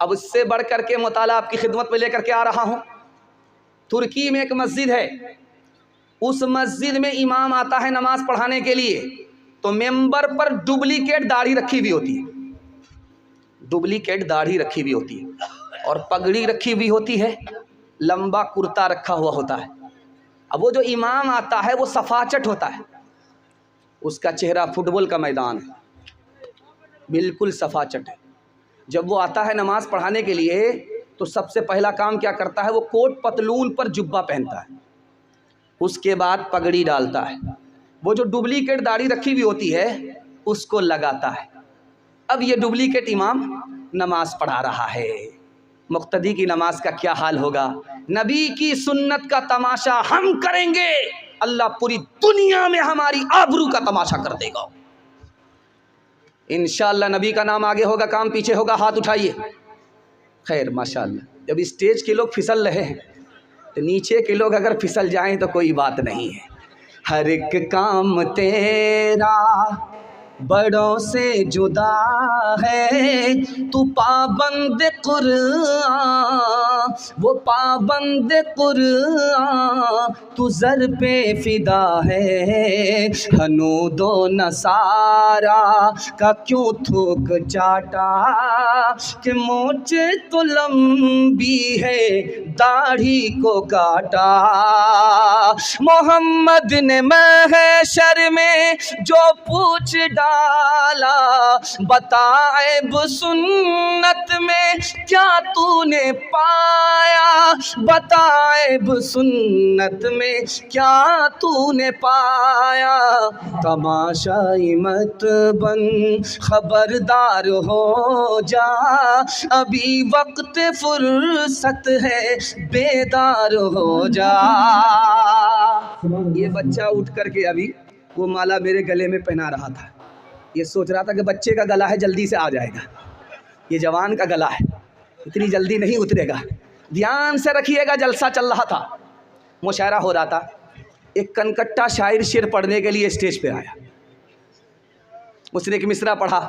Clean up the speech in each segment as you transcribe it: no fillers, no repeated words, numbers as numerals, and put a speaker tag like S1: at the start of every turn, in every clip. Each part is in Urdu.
S1: اب اس سے بڑھ کر کے مطالعہ آپ کی خدمت میں لے کر کے آ رہا ہوں۔ ترکی میں ایک مسجد ہے، اس مسجد میں امام آتا ہے نماز پڑھانے کے لیے تو ممبر پر ڈپلیکیٹ داڑھی رکھی ہوئی ہوتی ہے، ڈپلیکیٹ داڑھی رکھی ہوئی ہوتی ہے اور پگڑی رکھی ہوئی ہوتی ہے، لمبا کرتا رکھا ہوا ہوتا ہے۔ اب وہ جو امام آتا ہے وہ سفاچٹ ہوتا ہے، اس کا چہرہ فٹ بال کا میدان ہے، بالکل سفاچٹ ہے۔ جب وہ آتا ہے نماز پڑھانے کے لیے تو سب سے پہلا کام کیا کرتا ہے، وہ کوٹ پتلون پر جبہ پہنتا ہے، اس کے بعد پگڑی ڈالتا ہے، وہ جو ڈپلیکیٹ داڑھی رکھی ہوئی ہوتی ہے اس کو لگاتا ہے۔ اب یہ ڈپلیکیٹ امام نماز پڑھا رہا ہے، مقتدی کی نماز کا کیا حال ہوگا؟ نبی کی سنت کا تماشا ہم کریں گے، اللہ پوری دنیا میں ہماری آبرو کا تماشا کر دے گا انشاءاللہ۔ نبی کا نام آگے ہوگا، کام پیچھے ہوگا، ہاتھ اٹھائیے۔ خیر ماشاءاللہ، جب اسٹیج کے لوگ پھسل رہے ہیں تو نیچے کے لوگ اگر پھسل جائیں تو کوئی بات نہیں ہے۔ ہر ایک کام تیرا بڑوں سے جدا ہے، تو پابند قرآن، وہ پابند قرآن، تو زر پہ فدا ہے۔ ہنود و نصارا کا کیوں تھوک چاٹا، کہ مونچھ تو لمبی ہے داڑھی کو کاٹا۔ محمد نے محشر میں جو پوچھ ڈالا، بتا عیب سنت میں کیا تو نے پایا، بتا عیب سنت میں کیا تو نے پایا۔ تماشائی مت بن خبردار ہو جا، ابھی وقت فرصت ہے بیدار ہو جا۔ یہ بچہ اٹھ کر کے ابھی وہ مالا میرے گلے میں پہنا رہا تھا، یہ سوچ رہا تھا کہ بچے کا گلا ہے جلدی سے آ جائے گا، یہ جوان کا گلا ہے اتنی جلدی نہیں اترے گا۔ دھیان سے رکھیے گا، جلسہ چل رہا تھا، مشاعرہ ہو رہا تھا۔ ایک کنکٹا شاعر شعر پڑھنے کے لیے اسٹیج پہ آیا، اس نے ایک مصرع پڑھا،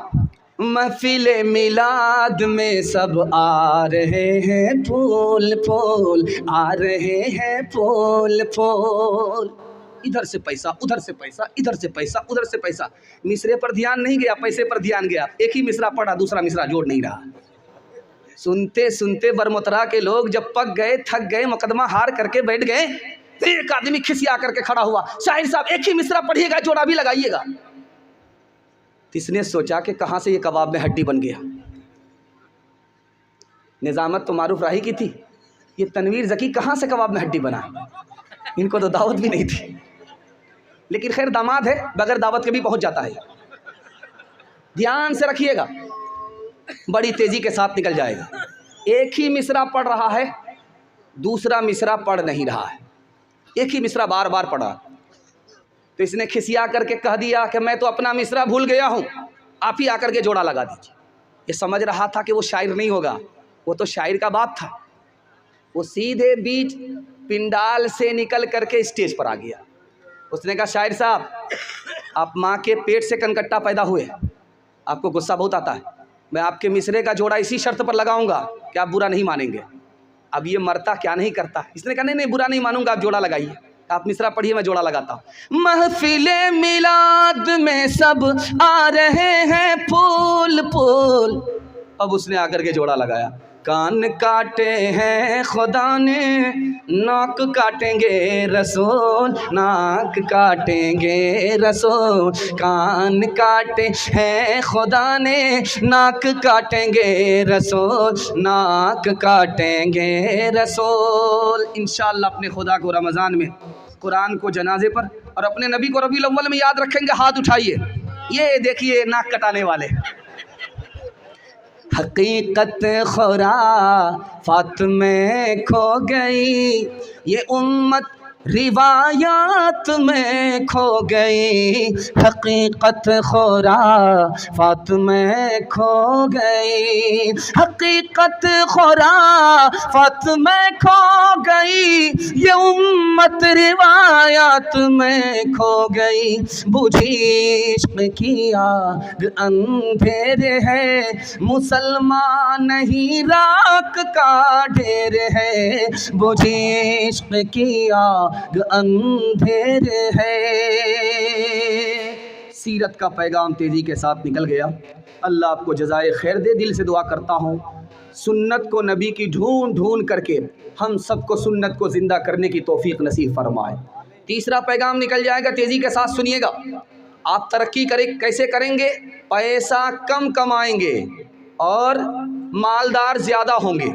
S1: محفل میلاد میں سب آ رہے ہیں پھول پھول، آ رہے ہیں پھول پھول، ادھر سے پیسہ ادھر سے پیسہ، ادھر سے پیسہ ادھر سے پیسہ۔ مصرے پر دھیان نہیں گیا، پیسے پر دھیان گیا، ایک ہی مصرع پڑھا، دوسرا مصرع جوڑ نہیں رہا۔ سنتے سنتے برمترا کے لوگ جب پک گئے، تھک گئے، مقدمہ ہار کر کے بیٹھ گئے، ایک آدمی کھسیا کر کے کھڑا ہوا، شاعر صاحب ایک ہی مصرع پڑھیے گا، جوڑا بھی لگائیے گا۔ کس نے سوچا کہ کہاں سے یہ کباب میں ہڈی بن گیا؟ نظامت تو معروف راہی کی تھی، یہ تنویر ذکی کہاں سے کباب میں ہڈی بنا؟ ان کو تو دعوت بھی نہیں تھی، لیکن خیر داماد ہے، بغیر دعوت کے بھی پہنچ جاتا ہے۔ دھیان سے رکھیے گا، بڑی تیزی کے ساتھ نکل جائے گا۔ ایک ہی مصرع پڑھ رہا ہے، دوسرا مصرع پڑھ نہیں رہا ہے، ایک ہی مصرع بار بار پڑھا، تو اس نے کھسیا کر کے کہہ دیا کہ میں تو اپنا مصرع بھول گیا ہوں، آپ ہی آ کر کے جوڑا لگا دیجیے۔ یہ سمجھ رہا تھا کہ وہ شاعر نہیں ہوگا، وہ تو شاعر کا باپ تھا۔ وہ سیدھے بیچ پنڈال سے نکل کر کے اسٹیج پر آ گیا۔ اس نے کہا شاعر صاحب، آپ ماں کے پیٹ سے کنکٹا پیدا ہوئے، آپ کو غصہ بہت آتا ہے، میں آپ کے مصرے کا جوڑا اسی شرط پر لگاؤں گا کہ آپ برا نہیں مانیں گے۔ اب یہ مرتا کیا نہیں کرتا، اس نے کہا نہیں نہیں برا نہیں مانوں گا، آپ جوڑا لگائیے، آپ مصرع پڑھیے، میں جوڑا لگاتا ہوں۔ محفل میلاد میں سب آ رہے ہیں پھول پھول، اب اس نے آ کر کے جوڑا لگایا۔ کان کاٹے ہیں خدا نے، ناک کاٹیں گے رسول، ناک کاٹیں گے رسول، کان کاٹے ہیں خدا نے، ناک کاٹیں گے رسول، ناک کاٹیں گے رسول۔ انشاءاللہ اپنے خدا کو رمضان میں، قرآن کو جنازے پر، اور اپنے نبی کو ربیع الاول میں یاد رکھیں گے، ہاتھ اٹھائیے۔ یہ دیکھیے ناک کٹانے والے، حقیقت خرافات میں کھو گئی یہ امت روایات میں کھو گئی، حقیقت خرافات میں کھو گئی، حقیقت خرافات میں کھو گئی، یہ امت روایات میں کھو گئی، بجھی عشق کی آگ اندھیر ہے، مسلمان نہیں راکھ کا ڈھیر ہے، بجھی عشق کی آگ اندھیر ہے۔ سیرت کا پیغام تیزی کے ساتھ نکل گیا۔ اللہ آپ کو جزائے خیر دے، دل سے دعا کرتا ہوں سنت کو نبی کی ڈھونڈ ڈھونڈ کر کے ہم سب کو سنت کو زندہ کرنے کی توفیق نصیب فرمائے۔ تیسرا پیغام نکل جائے گا، تیزی کے ساتھ سنیے گا۔ آپ ترقی کیسے کریں گے؟ پیسہ کم کمائیں گے اور مالدار زیادہ ہوں گے۔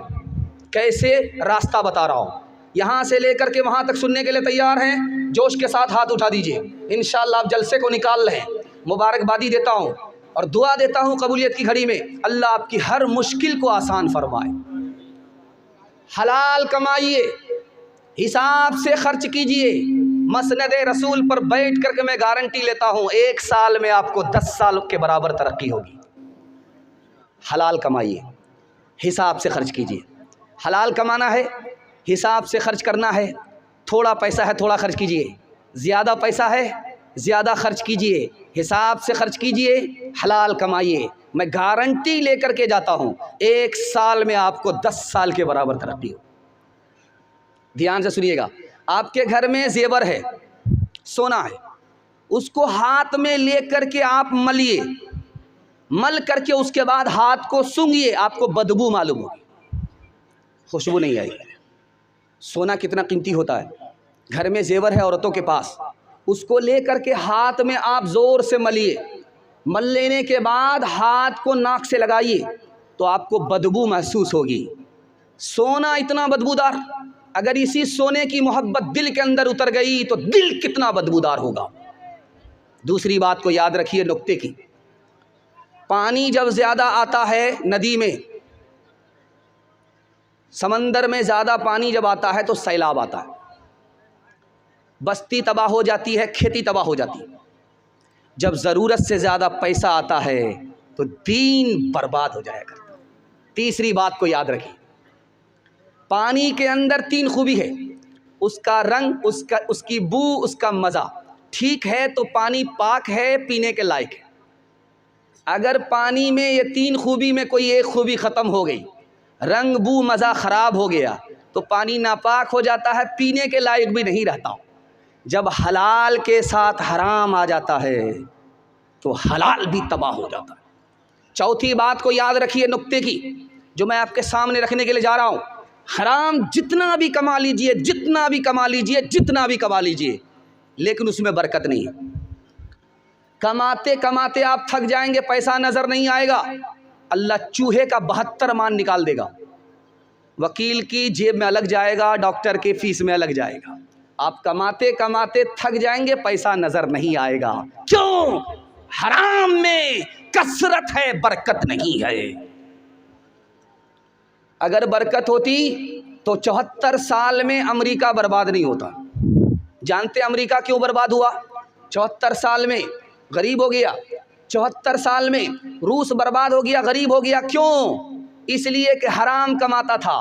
S1: کیسے؟ راستہ بتا رہا ہوں، یہاں سے لے کر کے وہاں تک سننے کے لیے تیار ہیں؟ جوش کے ساتھ ہاتھ اٹھا دیجئے۔ انشاءاللہ آپ جلسے کو نکال رہے ہیں۔ مبارکبادی دیتا ہوں اور دعا دیتا ہوں قبولیت کی گھڑی میں اللہ آپ کی ہر مشکل کو آسان فرمائے۔ حلال کمائیے، حساب سے خرچ کیجئے۔ مسند رسول پر بیٹھ کر کے میں گارنٹی لیتا ہوں 1 سال میں آپ کو 10 سال کے برابر ترقی ہوگی۔ حلال کمائیے، حساب سے خرچ کیجئے۔ حلال کمانا ہے، حساب سے خرچ کرنا ہے۔ تھوڑا پیسہ ہے تھوڑا خرچ کیجئے، زیادہ پیسہ ہے زیادہ خرچ کیجئے، حساب سے خرچ کیجئے، حلال کمائیے۔ میں گارنٹی لے کر کے جاتا ہوں 1 سال میں آپ کو 10 سال کے برابر ترقی ہو۔ دھیان سے سنیے گا، آپ کے گھر میں زیور ہے، سونا ہے، اس کو ہاتھ میں لے کر کے آپ ملیے، مل کر کے اس کے بعد ہاتھ کو سونگھیے، آپ کو بدبو معلوم ہوگی، خوشبو نہیں آئے گی۔ سونا کتنا قیمتی ہوتا ہے، گھر میں زیور ہے عورتوں کے پاس، اس کو لے کر کے ہاتھ میں آپ زور سے ملیے، مل لینے کے بعد ہاتھ کو ناک سے لگائیے تو آپ کو بدبو محسوس ہوگی۔ سونا اتنا بدبودار، اگر اسی سونے کی محبت دل کے اندر اتر گئی تو دل کتنا بدبودار ہوگا۔ دوسری بات کو یاد رکھیے نکتے کی، پانی جب زیادہ آتا ہے ندی میں، سمندر میں زیادہ پانی جب آتا ہے تو سیلاب آتا ہے، بستی تباہ ہو جاتی ہے، کھیتی تباہ ہو جاتی ہے۔ جب ضرورت سے زیادہ پیسہ آتا ہے تو دین برباد ہو جائے گا۔ تیسری بات کو یاد رکھیے، پانی کے اندر 3 خوبی ہے، اس کا رنگ، اس کی بو، اس کا مزہ۔ ٹھیک ہے تو پانی پاک ہے، پینے کے لائق ہے۔ اگر پانی میں یہ 3 خوبی میں کوئی ایک خوبی ختم ہو گئی، رنگ، بو، مزہ خراب ہو گیا تو پانی ناپاک ہو جاتا ہے، پینے کے لائق بھی نہیں رہتا۔ جب حلال کے ساتھ حرام آ جاتا ہے تو حلال بھی تباہ ہو جاتا ہے۔ چوتھی بات کو یاد رکھیے نکتے کی، جو میں آپ کے سامنے رکھنے کے لیے جا رہا ہوں، حرام جتنا بھی کما لیجئے، جتنا بھی کما لیجئے، جتنا بھی کما لیجئے، لیکن اس میں برکت نہیں ہے۔ کماتے کماتے آپ تھک جائیں گے، پیسہ نظر نہیں آئے گا، اللہ چوہے کا 72 مان نکال دے گا۔ وکیل کی جیب میں الگ جائے گا، ڈاکٹر کے فیس میں الگ جائے گا۔ آپ کماتے کماتے تھک جائیں گے، پیسہ نظر نہیں آئے گا۔ کیوں؟ حرام میں کثرت ہے، برکت نہیں ہے۔ اگر برکت ہوتی تو 74 سال میں امریکہ برباد نہیں ہوتا۔ جانتے امریکہ کیوں برباد ہوا؟ 74 سال میں غریب ہو گیا۔ 74 سال میں روس برباد ہو گیا، غریب ہو گیا۔ کیوں؟ اس لیے کہ حرام کماتا تھا،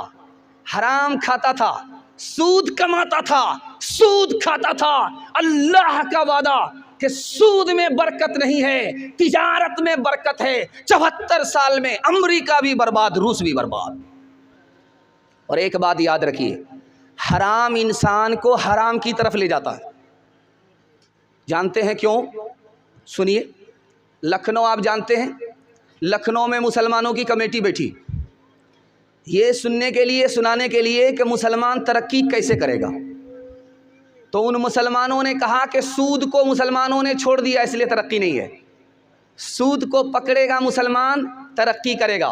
S1: حرام کھاتا تھا، سود کماتا تھا، سود کھاتا تھا۔ اللہ کا وعدہ کہ سود میں برکت نہیں ہے، تجارت میں برکت ہے۔ 74 سال میں امریکہ بھی برباد، روس بھی برباد۔ اور ایک بات یاد رکھیے، حرام انسان کو حرام کی طرف لے جاتا ہے۔ جانتے ہیں کیوں؟ سنیے، لکھنؤ آپ جانتے ہیں، لکھنؤ میں مسلمانوں کی کمیٹی بیٹھی یہ سننے کے لیے، سنانے کے لیے کہ مسلمان ترقی کیسے کرے گا۔ تو ان مسلمانوں نے کہا کہ سود کو مسلمانوں نے چھوڑ دیا، اس لیے ترقی نہیں ہے۔ سود کو پکڑے گا مسلمان، ترقی کرے گا۔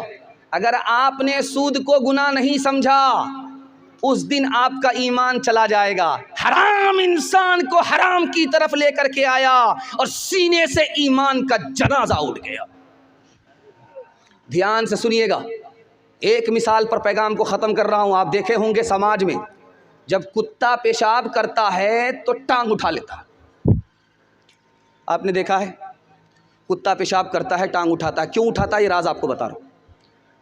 S1: اگر آپ نے سود کو گناہ نہیں سمجھا، اس دن آپ کا ایمان چلا جائے گا۔ حرام انسان کو حرام کی طرف لے کر کے آیا اور سینے سے ایمان کا جنازہ اٹھ گیا۔ دھیان سے سنیے گا، ایک مثال پر پیغام کو ختم کر رہا ہوں۔ آپ دیکھے ہوں گے سماج میں جب کتا پیشاب کرتا ہے تو ٹانگ اٹھا لیتا ہے. آپ نے دیکھا ہے کتا پیشاب کرتا ہے ٹانگ اٹھاتا ہے. کیوں اٹھاتا ہے یہ راز آپ کو بتا رہا ہوں.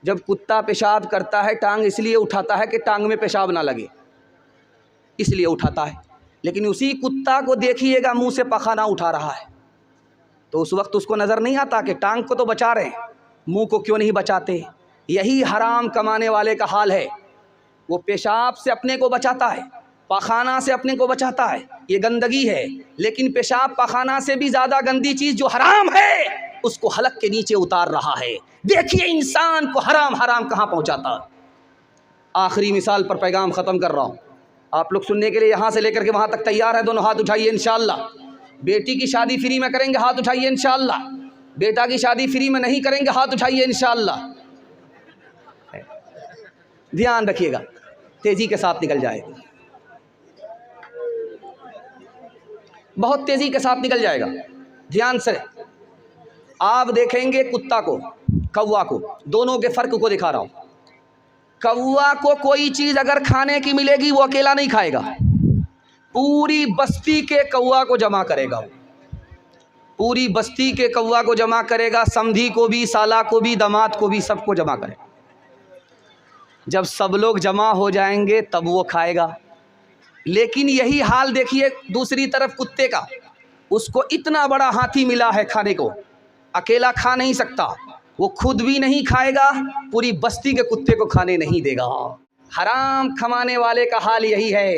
S1: جب کتا پیشاب کرتا ہے ٹانگ اس لیے اٹھاتا ہے کہ ٹانگ میں پیشاب نہ لگے, اس لیے اٹھاتا ہے. لیکن اسی کتا کو دیکھیے گا منہ سے پخانہ اٹھا رہا ہے تو اس وقت اس کو نظر نہیں آتا کہ ٹانگ کو تو بچا رہے ہیں, منہ کو کیوں نہیں بچاتے. یہی حرام کمانے والے کا حال ہے. وہ پیشاب سے اپنے کو بچاتا ہے, پخانہ سے اپنے کو بچاتا ہے, یہ گندگی ہے. لیکن پیشاب پخانہ سے بھی زیادہ گندی چیز جو حرام ہے اس کو حلق کے نیچے اتار رہا ہے. دیکھیے انسان کو حرام کہاں پہنچاتا. آخری مثال پر پیغام ختم کر رہا ہوں. آپ لوگ سننے کے لیے یہاں سے لے کر کے وہاں تک تیار ہیں؟ دونوں ہاتھ اٹھائیے انشاءاللہ. بیٹی کی شادی فری میں کریں گے, ہاتھ اٹھائیے انشاءاللہ. بیٹا کی شادی فری میں نہیں کریں گے, ہاتھ اٹھائیے انشاءاللہ. دھیان رکھیے گا, تیزی کے ساتھ نکل جائے گا, بہت تیزی کے ساتھ نکل جائے گا. دھیان سے آپ دیکھیں گے کتا کو, کوا کو, دونوں کے فرق کو دکھا رہا ہوں. کوا کو کوئی چیز اگر کھانے کی ملے گی وہ اکیلا نہیں کھائے گا, پوری بستی کے کوا کو جمع کرے گا. پوری بستی کے کوا کو جمع کرے گا, سمدھی کو بھی, سالا کو بھی, داماد کو بھی, سب کو جمع کرے گا. جب سب لوگ جمع ہو جائیں گے تب وہ کھائے گا. لیکن یہی حال دیکھیے دوسری طرف کتے کا. اس کو اتنا بڑا ہاتھی ملا ہے کھانے کو, اکیلا کھا نہیں سکتا, وہ خود بھی نہیں کھائے گا, پوری بستی کے کتے کو کھانے نہیں دے گا. حرام کمانے والے کا حال یہی ہے.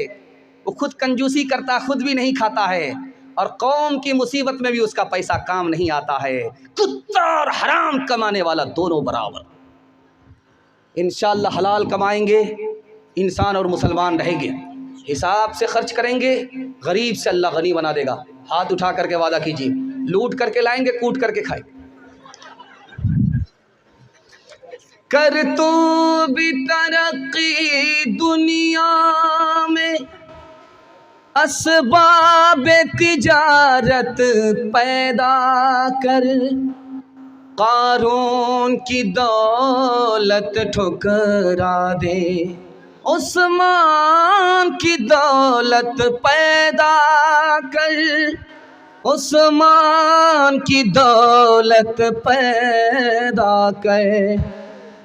S1: وہ خود کنجوسی کرتا, خود بھی نہیں کھاتا ہے, اور قوم کی مصیبت میں بھی اس کا پیسہ کام نہیں آتا ہے. کتا اور حرام کمانے والا دونوں برابر. انشاءاللہ حلال کمائیں گے, انسان اور مسلمان رہیں گے, حساب سے خرچ کریں گے, غریب سے اللہ غنی بنا دے گا. ہاتھ اٹھا کر کے وعدہ کیجیے, لوٹ کر کے لائیں گے, کوٹ کر کے کھائیں گے. کر تو بھی ترقی دنیا میں, اسباب تجارت پیدا کر, قارون کی دولت ٹھکرا دے, عثمان کی دولت پیدا کر, عثمان کی دولت پیدا کر,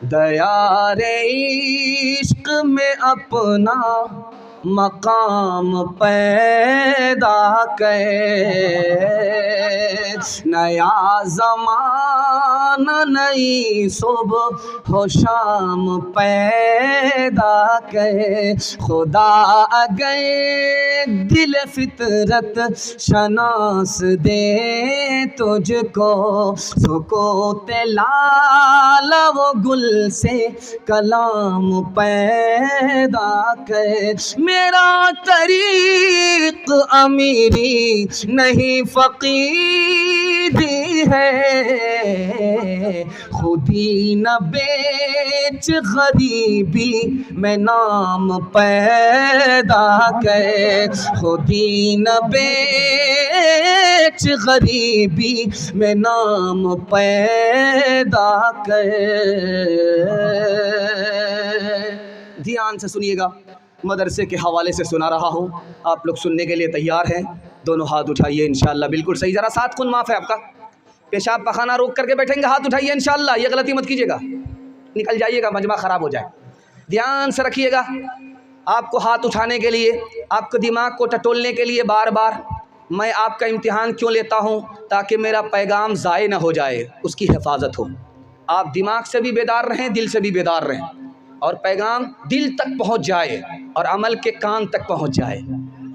S1: دیار عشق میں اپنا مقام پیدا کر. نیا زمانہ نئی صبح و شام پیدا کر. خدا اگر دل فطرت شناس دے تجھ کو, سکوت لال و گل سے کلام پیدا کر. میرا طریق امیری نہیں فقیری ہے, خودی نہ بیچ غریبی میں نام پیدا کر. خودی نہ بیچ غریبی میں نام پیدا کر. دھیان سے سنیے گا, مدرسے کے حوالے سے سنا رہا ہوں, آپ لوگ سننے کے لیے تیار ہیں؟ دونوں ہاتھ اٹھائیے انشاءاللہ. بالکل صحیح, ذرا ساتھ کن معاف ہے آپ کا. پیشاب پخانہ روک کر کے بیٹھیں گے, ہاتھ اٹھائیے انشاءاللہ. یہ غلطی مت کیجیے گا, نکل جائیے گا, مجمع خراب ہو جائے. دھیان سے رکھیے گا. آپ کو ہاتھ اٹھانے کے لیے, آپ کے دماغ کو ٹٹولنے کے لیے بار بار میں آپ کا امتحان کیوں لیتا ہوں؟ تاکہ میرا پیغام ضائع نہ ہو جائے, اس کی حفاظت ہو. آپ دماغ سے بھی بیدار رہیں, دل سے بھی بیدار رہیں, اور پیغام دل تک پہنچ جائے اور عمل کے کان تک پہنچ جائے.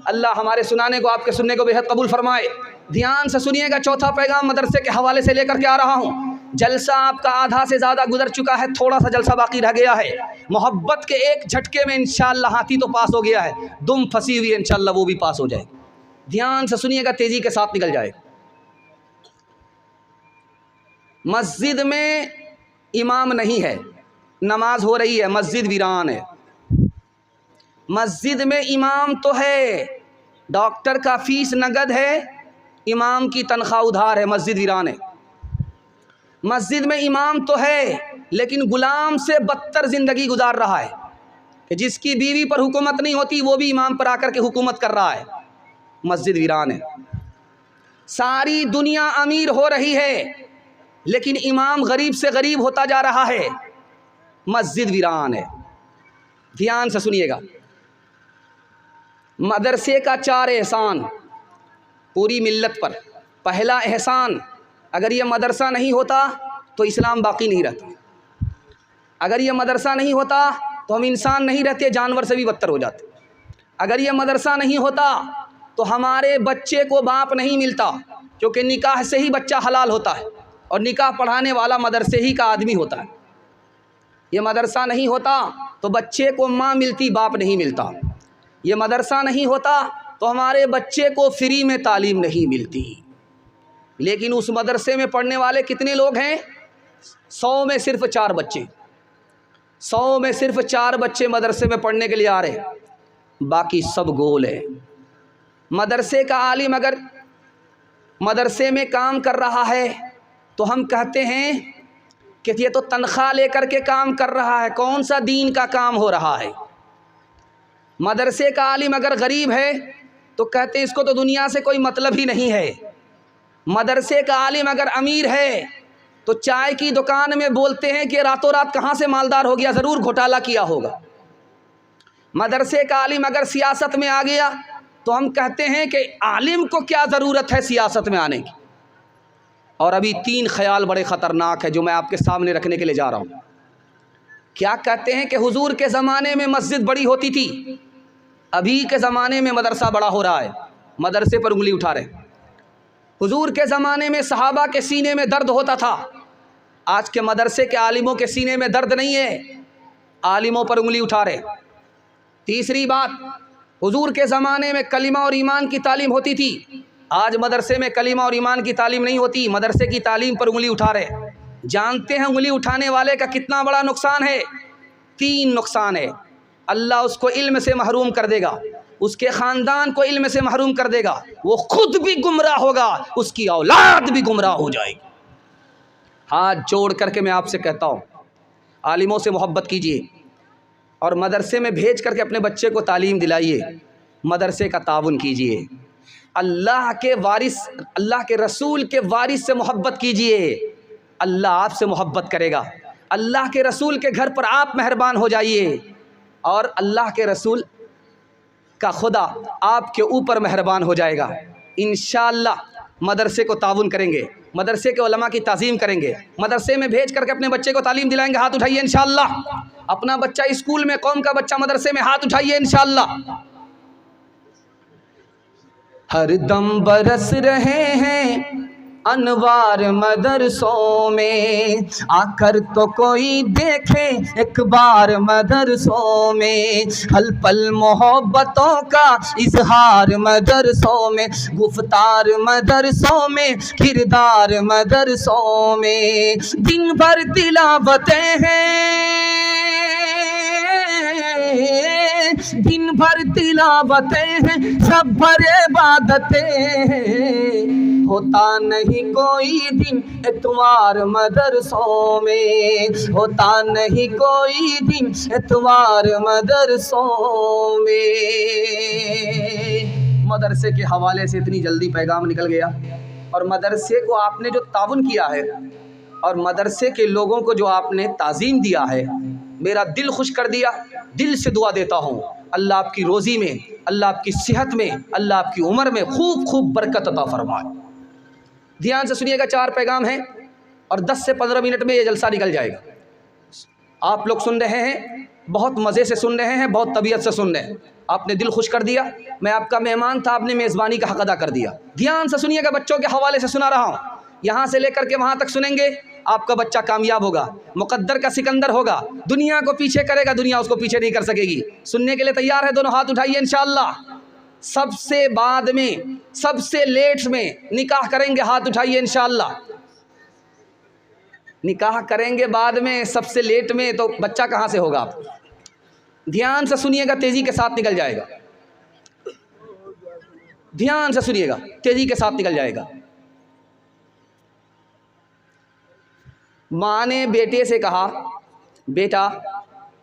S1: اللہ ہمارے سنانے کو, آپ کے سننے کو بے حد قبول فرمائے. دھیان سے سنیے گا, چوتھا پیغام مدرسے کے حوالے سے لے کر کے آ رہا ہوں. جلسہ آپ کا آدھا سے زیادہ گزر چکا ہے, تھوڑا سا جلسہ باقی رہ گیا ہے. محبت کے ایک جھٹکے میں انشاءاللہ ہاتھی تو پاس ہو گیا ہے, دم پھنسی ہوئی ہے, انشاءاللہ وہ بھی پاس ہو جائے. دھیان سے سنیے گا, تیزی کے ساتھ نکل جائے. مسجد میں امام نہیں ہے, نماز ہو رہی ہے, مسجد ویران ہے. مسجد میں امام تو ہے, ڈاکٹر کا فیس نقد ہے, امام کی تنخواہ ادھار ہے, مسجد ویران ہے. مسجد میں امام تو ہے لیکن غلام سے بدتر زندگی گزار رہا ہے. کہ جس کی بیوی پر حکومت نہیں ہوتی وہ بھی امام پر آ کر کے حکومت کر رہا ہے، مسجد ویران ہے۔ ساری دنیا امیر ہو رہی ہے لیکن امام غریب سے غریب ہوتا جا رہا ہے، مسجد ویران ہے۔ دھیان سے سنیے گا، مدرسے کا 4 احسان پوری ملت پر۔ پہلا احسان، اگر یہ مدرسہ نہیں ہوتا تو اسلام باقی نہیں رہتا، اگر یہ مدرسہ نہیں ہوتا تو ہم انسان نہیں رہتے، جانور سے بھی بدتر ہو جاتے، اگر یہ مدرسہ نہیں ہوتا تو ہمارے بچے کو باپ نہیں ملتا، کیونکہ نکاح سے ہی بچہ حلال ہوتا ہے، اور نکاح پڑھانے والا مدرسے ہی کا آدمی ہوتا ہے۔ یہ مدرسہ نہیں ہوتا تو بچے کو ماں ملتی، باپ نہیں ملتا۔ یہ مدرسہ نہیں ہوتا تو ہمارے بچے کو فری میں تعلیم نہیں ملتی۔ لیکن اس مدرسے میں پڑھنے والے کتنے لوگ ہیں؟ 100 میں صرف 4 بچے، 100 میں صرف 4 بچے مدرسے میں پڑھنے کے لیے آ رہے ہیں، باقی سب گول ہے۔ مدرسے کا عالم اگر مدرسے میں کام کر رہا ہے تو ہم کہتے ہیں کہ یہ تو تنخواہ لے کر کے کام کر رہا ہے، کون سا دین کا کام ہو رہا ہے۔ مدرسے کا عالم اگر غریب ہے تو کہتے ہیں اس کو تو دنیا سے کوئی مطلب ہی نہیں ہے۔ مدرسے کا عالم اگر امیر ہے تو چائے کی دکان میں بولتے ہیں کہ راتوں رات کہاں سے مالدار ہو گیا، ضرور گھوٹالہ کیا ہوگا۔ مدرسے کا عالم اگر سیاست میں آ گیا تو ہم کہتے ہیں کہ عالم کو کیا ضرورت ہے سیاست میں آنے کی۔ اور ابھی 3 خیال بڑے خطرناک ہیں جو میں آپ کے سامنے رکھنے کے لیے جا رہا ہوں۔ کیا کہتے ہیں کہ حضور کے زمانے میں مسجد بڑی ہوتی تھی، ابھی کے زمانے میں مدرسہ بڑا ہو رہا ہے، مدرسے پر انگلی اٹھا رہے ہیں۔ حضور کے زمانے میں صحابہ کے سینے میں درد ہوتا تھا، آج کے مدرسے کے عالموں کے سینے میں درد نہیں ہے، عالموں پر انگلی اٹھا رہے ہیں۔ تیسری بات، حضور کے زمانے میں کلمہ اور ایمان کی تعلیم ہوتی تھی، آج مدرسے میں کلمہ اور ایمان کی تعلیم نہیں ہوتی، مدرسے کی تعلیم پر انگلی اٹھا رہے ہیں۔ جانتے ہیں انگلی اٹھانے والے کا کتنا بڑا نقصان ہے؟ 3 نقصان ہے۔ اللہ اس کو علم سے محروم کر دے گا، اس کے خاندان کو علم سے محروم کر دے گا، وہ خود بھی گمراہ ہوگا، اس کی اولاد بھی گمراہ ہو جائے گی۔ ہاتھ جوڑ کر کے میں آپ سے کہتا ہوں، عالموں سے محبت کیجیے اور مدرسے میں بھیج کر کے اپنے بچے کو تعلیم دلائیے، مدرسے کا تعاون کیجیے، اللہ کے وارث، اللہ کے رسول کے وارث سے محبت کیجیے، اللہ آپ سے محبت کرے گا۔ اللہ کے رسول کے گھر پر آپ مہربان ہو جائیے اور اللہ کے رسول کا خدا آپ کے اوپر مہربان ہو جائے گا۔ انشاءاللہ مدرسے کو تعاون کریں گے، مدرسے کے علماء کی تعظیم کریں گے، مدرسے میں بھیج کر کے اپنے بچے کو تعلیم دلائیں گے۔ ہاتھ اٹھائیے انشاءاللہ، اپنا بچہ اسکول میں، قوم کا بچہ مدرسے میں، ہاتھ اٹھائیے انشاءاللہ۔ ہر دم برس رہے ہیں انوار مدرسوں میں، آ کر تو کوئی دیکھے ایک بار مدرسوں میں، ہل پل محبتوں کا اظہار مدرسوں میں، گفتار مدرسوں میں، کردار مدرسوں میں، دن بھر تلاوتیں ہیں، دن بھر تلاوتیں ہیں، سب بھر عبادتیں ہیں، ہوتا نہیں کوئی دن اتوار مدرسوں میں، ہوتا نہیں کوئی دن اتوار مدرسوں میں۔ مدرسے کے حوالے سے اتنی جلدی پیغام نکل گیا، اور مدرسے کو آپ نے جو تعاون کیا ہے اور مدرسے کے لوگوں کو جو آپ نے تعظیم دیا ہے، میرا دل خوش کر دیا۔ دل سے دعا دیتا ہوں اللہ آپ کی روزی میں، اللہ آپ کی صحت میں، اللہ آپ کی عمر میں خوب خوب برکت عطا فرمائے۔ دھیان سے سنیے گا، 4 پیغام ہیں اور 10 سے 15 منٹ میں یہ جلسہ نکل جائے گا۔ آپ لوگ سن رہے ہیں، بہت مزے سے سن رہے ہیں، بہت طبیعت سے سن رہے ہیں، آپ نے دل خوش کر دیا۔ میں آپ کا مہمان تھا، آپ نے میزبانی کا حق ادا کر دیا۔ دھیان سے سنیے گا، بچوں کے حوالے سے سنا رہا ہوں، یہاں سے لے کر کے وہاں تک سنیں گے، آپ کا بچہ کامیاب ہوگا، مقدر کا سکندر ہوگا، دنیا کو پیچھے کرے گا، دنیا اس کو پیچھے نہیں کر سکے گی۔ سننے کے لیے تیار ہے؟ دونوں ہاتھ اٹھائیے انشاءاللہ۔ سب سے بعد میں، سب سے لیٹ میں نکاح کریں گے، ہاتھ اٹھائیے انشاءاللہ۔ نکاح کریں گے بعد میں، سب سے لیٹ میں، تو بچہ کہاں سے ہوگا؟ آپ دھیان سے سنیے گا، تیزی کے ساتھ نکل جائے گا، دھیان سے سنیے گا، تیزی کے ساتھ نکل جائے گا۔ ماں نے بیٹے سے کہا، بیٹا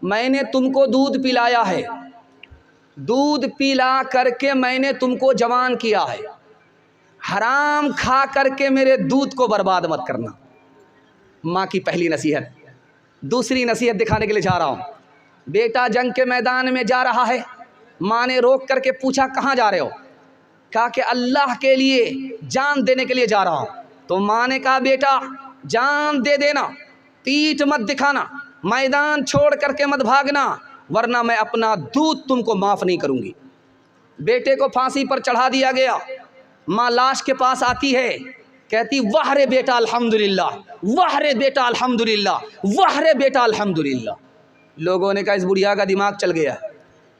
S1: میں نے تم کو دودھ پلایا ہے، دودھ پلا کر کے میں نے تم کو جوان کیا ہے، حرام کھا کر کے میرے دودھ کو برباد مت کرنا۔ ماں کی پہلی نصیحت۔ دوسری نصیحت دکھانے کے لیے جا رہا ہوں۔ بیٹا جنگ کے میدان میں جا رہا ہے، ماں نے روک کر کے پوچھا کہاں جا رہے ہو؟ کہا کہ اللہ کے لیے جان دینے کے لیے جا رہا ہوں۔ تو ماں نے کہا بیٹا جان دے دینا، پیٹھ مت دکھانا، میدان چھوڑ کر کے مت بھاگنا، ورنہ میں اپنا دودھ تم کو معاف نہیں کروں گی۔ بیٹے کو پھانسی پر چڑھا دیا گیا۔ ماں لاش کے پاس آتی ہے، کہتی واہ رے بیٹا الحمدللہ، واہ رے بیٹا الحمدللہ، واہ رے بیٹا الحمدللہ۔ لوگوں نے کہا اس بڑھیا کا دماغ چل گیا،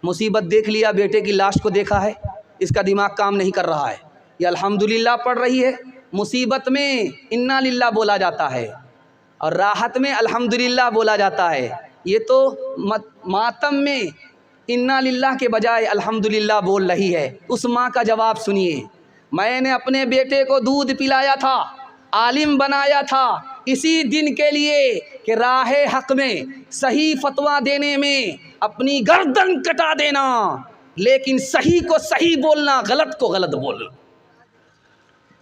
S1: مصیبت دیکھ لیا، بیٹے کی لاش کو دیکھا ہے، اس کا دماغ کام نہیں کر رہا ہے، یہ الحمدللہ پڑھ رہی ہے۔ مصیبت میں انا للہ بولا جاتا ہے اور راحت میں الحمدللہ بولا جاتا ہے، یہ تو ماتم میں انا للہ کے بجائے الحمدللہ بول رہی ہے۔ اس ماں کا جواب سنیے، میں نے اپنے بیٹے کو دودھ پلایا تھا، عالم بنایا تھا اسی دن کے لیے کہ راہ حق میں صحیح فتویٰ دینے میں اپنی گردن کٹا دینا، لیکن صحیح کو صحیح بولنا، غلط کو غلط بولنا۔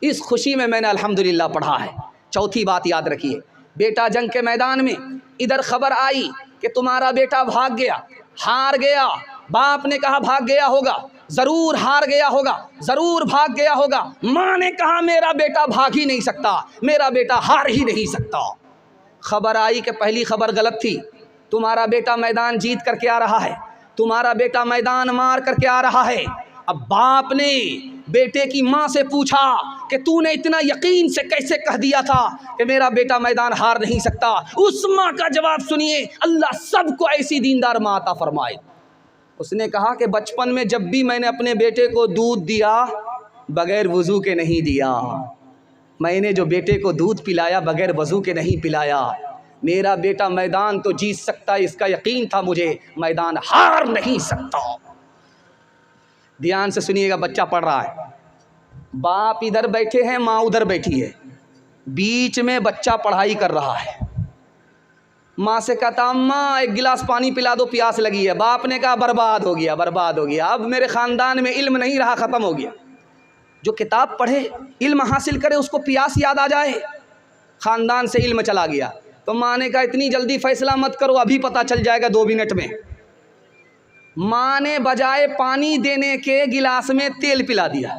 S1: اس خوشی میں نے الحمدللہ پڑھا ہے۔ چوتھی بات یاد رکھیے، بیٹا جنگ کے میدان میں، ادھر خبر آئی کہ تمہارا بیٹا بھاگ گیا، ہار گیا۔ باپ نے کہا بھاگ گیا ہوگا، ضرور ہار گیا ہوگا، ضرور بھاگ گیا ہوگا۔ ماں نے کہا میرا بیٹا بھاگ ہی نہیں سکتا، میرا بیٹا ہار ہی نہیں سکتا۔ خبر آئی کہ پہلی خبر غلط تھی، تمہارا بیٹا میدان جیت کر کے آ رہا ہے، تمہارا بیٹا میدان مار کر کے آ رہا ہے۔ اب باپ نے بیٹے کی ماں سے پوچھا کہ تو نے اتنا یقین سے کیسے کہہ دیا تھا کہ میرا بیٹا میدان ہار نہیں سکتا؟ اس ماں کا جواب سنیے، اللہ سب کو ایسی دیندار ماں عطا فرمائے۔ اس نے کہا کہ بچپن میں جب بھی میں نے اپنے بیٹے کو دودھ دیا بغیر وضو کے نہیں دیا، میں نے جو بیٹے کو دودھ پلایا بغیر وضو کے نہیں پلایا۔ میرا بیٹا میدان تو جیت سکتا ہے، اس کا یقین تھا مجھے، میدان ہار نہیں سکتا۔ دھیان سے سنیے گا، بچہ پڑھ رہا ہے، باپ ادھر بیٹھے ہیں، ماں ادھر بیٹھی ہے، بیچ میں بچہ پڑھائی کر رہا ہے۔ ماں سے کہتا اماں ایک گلاس پانی پلا دو، پیاس لگی ہے۔ باپ نے کہا برباد ہو گیا، برباد ہو گیا، اب میرے خاندان میں علم نہیں رہا، ختم ہو گیا۔ جو کتاب پڑھے، علم حاصل کرے، اس کو پیاس یاد آ جائے، خاندان سے علم چلا گیا۔ تو ماں نے کہا اتنی جلدی فیصلہ مت کرو، ابھی پتہ چل جائے گا 2 منٹ میں۔ ماں نے بجائے پانی دینے کے گلاس میں تیل پلا دیا،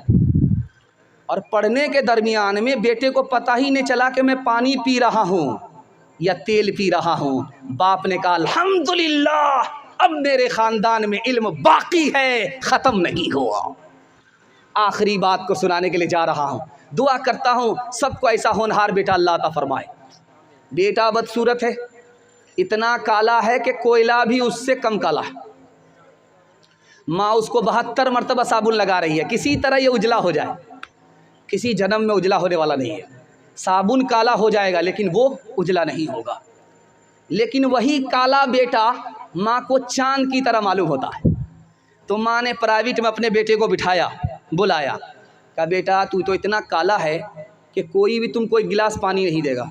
S1: اور پڑھنے کے درمیان میں بیٹے کو پتہ ہی نہیں چلا کہ میں پانی پی رہا ہوں یا تیل پی رہا ہوں۔ باپ نے کہا الحمدللہ، اب میرے خاندان میں علم باقی ہے، ختم نہیں ہوا۔ آخری بات کو سنانے کے لیے جا رہا ہوں، دعا کرتا ہوں سب کو ایسا ہونہار بیٹا اللہ عطا فرمائے۔ بیٹا بدصورت ہے، اتنا کالا ہے کہ کوئلہ بھی اس سے کم کالا ہے۔ ماں اس کو 72 مرتبہ صابن لگا رہی ہے، کسی طرح یہ اجلا ہو جائے، کسی جنم میں اجلا ہونے والا نہیں ہے۔ صابن کالا ہو جائے گا لیکن وہ اجلا نہیں ہوگا۔ لیکن وہی کالا بیٹا ماں کو چاند کی طرح معلوم ہوتا ہے۔ تو ماں نے پرائیویٹ میں اپنے بیٹے کو بٹھایا، بلایا، کہا بیٹا تو اتنا کالا ہے کہ کوئی بھی تم کو ایک گلاس پانی نہیں دے گا،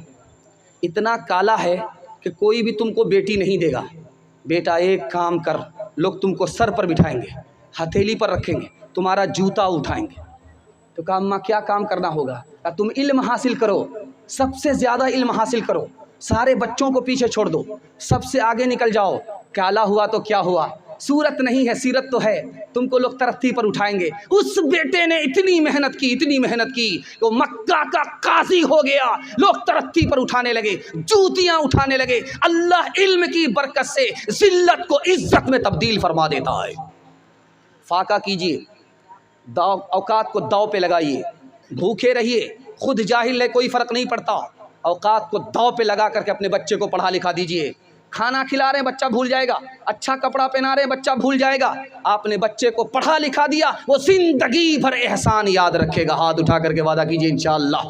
S1: اتنا کالا ہے کہ کوئی بھی تم کو بیٹی نہیں دے گا۔ بیٹا ایک کام کر، لوگ تم کو سر پر بٹھائیں گے، ہتھیلی پر رکھیں گے، تمہارا جوتا اٹھائیں گے۔ تو کہا اماں کیا کام کرنا ہوگا؟ کہا تم علم حاصل کرو، سب سے زیادہ علم حاصل کرو، سارے بچوں کو پیچھے چھوڑ دو، سب سے آگے نکل جاؤ۔ کالا ہوا تو کیا ہوا، صورت نہیں ہے سیرت تو ہے، تم کو لوگ ترقی پر اٹھائیں گے۔ اس بیٹے نے اتنی محنت کی، اتنی محنت کی کہ وہ مکہ کا قاضی ہو گیا، لوگ ترقی پر اٹھانے لگے، جوتیاں اٹھانے لگے۔ اللہ علم کی برکت سے ذلت کو عزت میں تبدیل فرما دیتا ہے۔ فاقہ کیجئے، اوقات کو داؤ پہ لگائیے، بھوکے رہیے، خود جاہل ہے کوئی فرق نہیں پڑتا، اوقات کو داؤ پہ لگا کر کے اپنے بچے کو پڑھا لکھا دیجئے۔ کھانا کھلا رہے ہیں بچہ بھول جائے گا، اچھا کپڑا پہنا رہے ہیں بچہ بھول جائے گا، آپ نے بچے کو پڑھا لکھا دیا، وہ زندگی بھر احسان یاد رکھے گا۔ ہاتھ اٹھا کر کے وعدہ کیجئے انشاءاللہ۔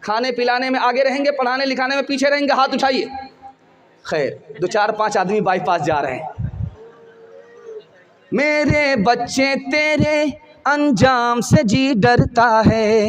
S1: کھانے پلانے میں آگے رہیں گے، پڑھانے لکھانے میں پیچھے رہیں گے، ہاتھ اٹھائیے۔ خیر، 2-4-5 آدمی بائی پاس جا رہے ہیں۔ میرے بچے تیرے انجام سے جی ڈرتا ہے،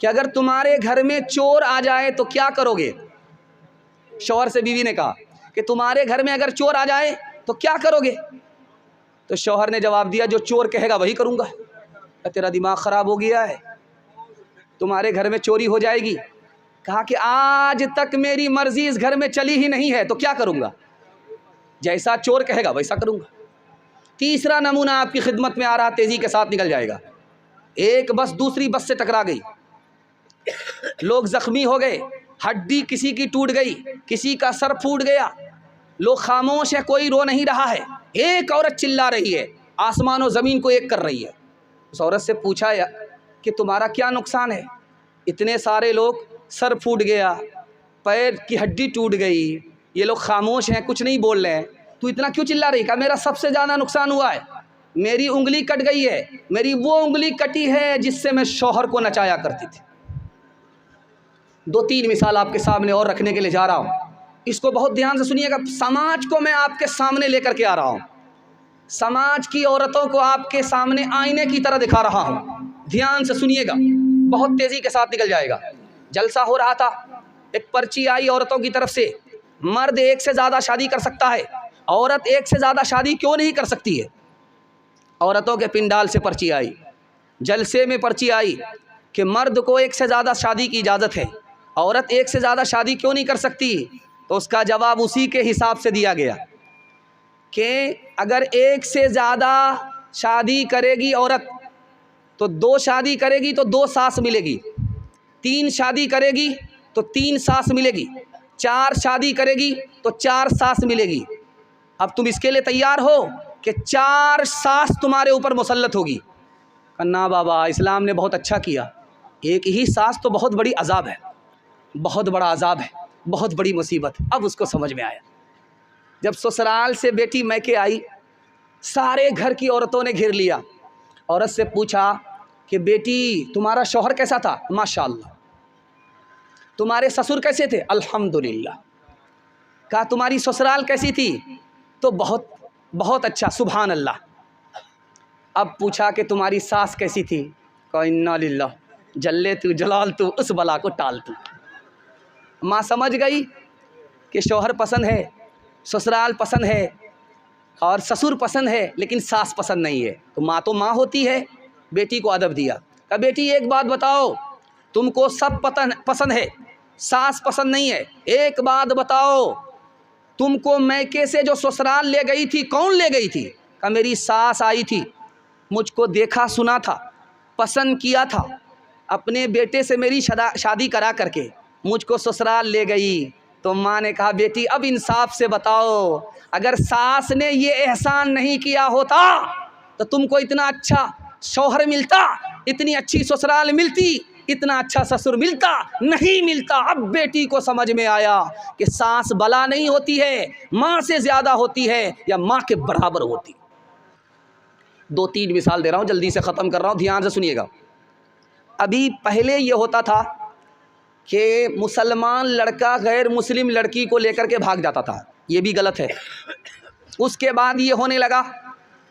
S1: کہ اگر تمہارے گھر میں چور آ جائے تو کیا کرو گے؟ شوہر سے بیوی نے کہا کہ تمہارے گھر میں اگر چور آ جائے تو کیا کرو گے؟ تو شوہر نے جواب دیا جو چور کہے گا وہی کروں گا۔ تیرا دماغ خراب ہو گیا ہے، تمہارے گھر میں چوری ہو جائے گی، کہا کہ آج تک میری مرضی اس گھر میں چلی ہی نہیں ہے تو کیا کروں گا؟ جیسا چور کہے گا ویسا کروں گا۔ تیسرا نمونہ آپ کی خدمت میں آ رہا، تیزی کے ساتھ نکل جائے گا۔ ایک بس دوسری بس سے ٹکرا گئی، لوگ زخمی ہو گئے، ہڈی کسی کی ٹوٹ گئی، کسی کا سر پھوٹ گیا، لوگ خاموش ہے، کوئی رو نہیں رہا ہے، ایک عورت چلا رہی ہے، آسمان و زمین کو ایک کر رہی ہے۔ اس عورت سے پوچھا کہ تمہارا کیا نقصان ہے؟ اتنے سارے لوگ، سر پھوٹ گیا، پیر کی ہڈی ٹوٹ گئی، یہ لوگ خاموش ہیں، کچھ نہیں بول رہے ہیں، تو اتنا کیوں چلا رہی؟ کہا میرا سب سے زیادہ نقصان ہوا ہے، میری انگلی کٹ گئی ہے، میری وہ انگلی کٹی ہے جس سے میں شوہر کو نچایا کرتی تھی۔ دو تین مثال آپ کے سامنے اور رکھنے کے لیے جا رہا ہوں، اس کو بہت دھیان سے سنیے گا۔ سماج کو میں آپ کے سامنے لے کر کے آ رہا ہوں، سماج کی عورتوں کو آپ کے سامنے آئینے کی طرح دکھا رہا ہوں، دھیان سے سنیے گا، بہت تیزی کے ساتھ نکل جائے گا۔ جلسہ ہو رہا تھا، ایک پرچی آئی عورتوں کی طرف سے، مرد ایک سے زیادہ شادی کر سکتا ہے، عورت ایک سے زیادہ شادی کیوں نہیں کر سکتی ہے؟ عورتوں کے پنڈال سے پرچی آئی، جلسے میں پرچی آئی کہ مرد کو ایک سے زیادہ شادی کی اجازت ہے، عورت ایک سے زیادہ شادی کیوں نہیں کر سکتی؟ تو اس کا جواب اسی کے حساب سے دیا گیا کہ اگر ایک سے زیادہ شادی کرے گی عورت تو 2 شادی کرے گی تو 2 ساس ملے گی، 3 شادی کرے گی تو 3 ساس ملے گی، 4 شادی کرے گی تو 4 ساس ملے گی۔ اب تم اس کے لیے تیار ہو کہ 4 ساس تمہارے اوپر مسلط ہوگی؟ نا بابا، اسلام نے بہت اچھا کیا، ایک ہی ساس تو بہت بڑی عذاب ہے، بہت بڑا عذاب ہے، بہت بڑی مصیبت۔ اب اس کو سمجھ میں آیا، جب سسرال سے بیٹی میکے آئی، سارے گھر کی عورتوں نے گھیر لیا، عورت سے پوچھا کہ بیٹی تمہارا شوہر کیسا تھا؟ ماشاءاللہ۔ تمہارے سسر کیسے تھے؟ الحمدللہ۔ کہا تمہاری سسرال کیسی تھی؟ تو بہت بہت اچھا، سبحان اللہ۔ اب پوچھا کہ تمہاری ساس کیسی تھی؟ کہا انا للہ، جلے تو جلال تو، اس بلا کو ٹال تو۔ ماں سمجھ گئی کہ شوہر پسند ہے، سسرال پسند ہے اور سسر پسند ہے، لیکن ساس پسند نہیں ہے۔ تو ماں ہوتی ہے، بیٹی کو ادب دیا، کہا بیٹی ایک بات بتاؤ، تم کو سب پسند ہے، ساس پسند نہیں ہے، ایک بات بتاؤ، تم کو میکے سے جو سسرال لے گئی تھی کون لے گئی تھی؟ کہا میری ساس آئی تھی، مجھ کو دیکھا سنا تھا، پسند کیا تھا، اپنے بیٹے سے میری شادی کرا کر کے مجھ کو سسرال لے گئی۔ تو ماں نے کہا بیٹی اب انصاف سے بتاؤ، اگر ساس نے یہ احسان نہیں کیا ہوتا تو تم کو اتنا اچھا شوہر ملتا، اتنی اچھی سسرال ملتی، اتنا اچھا سسر ملتا؟ نہیں ملتا۔ اب بیٹی کو سمجھ میں آیا کہ ساس بلا نہیں ہوتی ہے، ماں سے زیادہ ہوتی ہے یا ماں کے برابر ہوتی۔ 2-3 مثال دے رہا ہوں، جلدی سے ختم کر رہا ہوں، دھیان سے سنیے گا۔ ابھی پہلے یہ ہوتا تھا کہ مسلمان لڑکا غیر مسلم لڑکی کو لے کر کے بھاگ جاتا تھا، یہ بھی غلط ہے۔ اس کے بعد یہ ہونے لگا